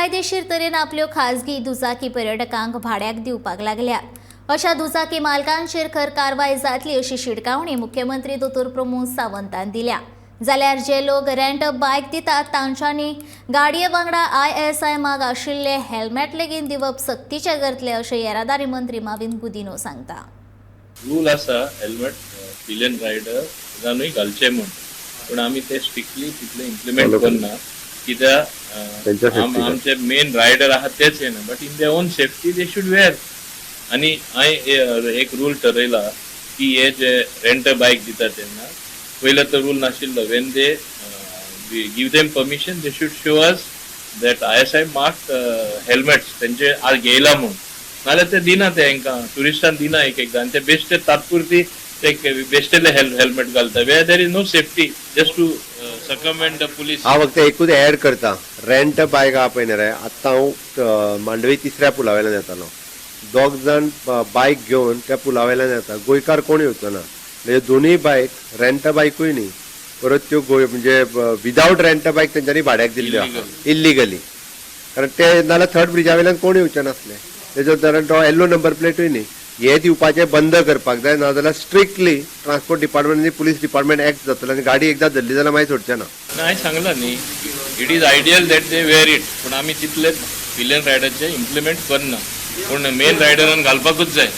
बेकायदेशीर तरेन आपल्यो खाजगी दुचाकी पर्यटकांक भाड्याक दिवपाक लागल्या। अशा दुचाकी मालकांचेर खर कारवाय जातली अशी शिटकावणी मुख्यमंत्री दोतोर प्रमोद सावंतान दिल्या। जाल्यार जे लोक रेंट बायक दितात तांच्यांनी गाडये वांगडा ISI माग आशिल्ले हेल्मेट लेगीत दिवप सक्तीचे करतले अशें येरादारी मंत्री माविन गुदिन्हो सांगता। रूल आसा हेल्मेट पिलियन रायडर जाणूय घालचे म्हूण, पण आमी ते स्ट्रिक्टली तितले इम्प्लिमेंट करना कित्याक आमचे मेन रायडर आहात तेच येना, but in their own safety they should wear. आणि हांवें एक रूल ठरयला की हे जे रेंट बायक दिता तेन्ना पयलो तो रूल नाशिल्लो, when they give them permission they should show us that ISI marked helmets तेंचे आज घेयला म्हूण, नाल्यार ते दिना, ते हांकां टुरिस्टांक दिना एक एकदां, आनी ते बेश्टे तात्पुरती ते बेश्टेले हेल्मेट घालता where there is no safety just to circumvent the police. हांव फक्त एकूच एड करता, रेंट बायक आहा पळय न्ही रे, आतां हांव मांडवी 3ऱ्या पुला वयल्यान येतालो, दोग जाण बायक घेवन त्या पुला वयल्यान येता, गोंयकार कोण येवचो ना, म्हणजे दोनूय बायक रेंट बायकूय न्ही, परत त्यो म्हणजे विदाउट रेंट बायक तेंच्यांनी भाड्याक दिल्ल्यो आहा इल्लिगली, कारण ते नाल्यार थर्ड ब्रिजा वयल्यान कोण येवचे नासले, तेजो कारण तो येल्लो नंबर प्लेटूय न्ही, हे दिवपाचे बंद करपाक जाय, नाजाल्यार स्ट्रिक्टली ट्रान्सपोर्ट डिपार्टमेंट आनी पुलीस डिपार्टमेंट एक्ट जातलो आनी गाडी एकदां धरली जाल्यार मागीर सोडचे ना। हांवें सांगलां न्ही, it is ideal that they were it, पूण आमी तितले पिलियन रायडरचे इम्प्लिमेंट करना, पूण मेन रायडरान घालपाकूच जाय।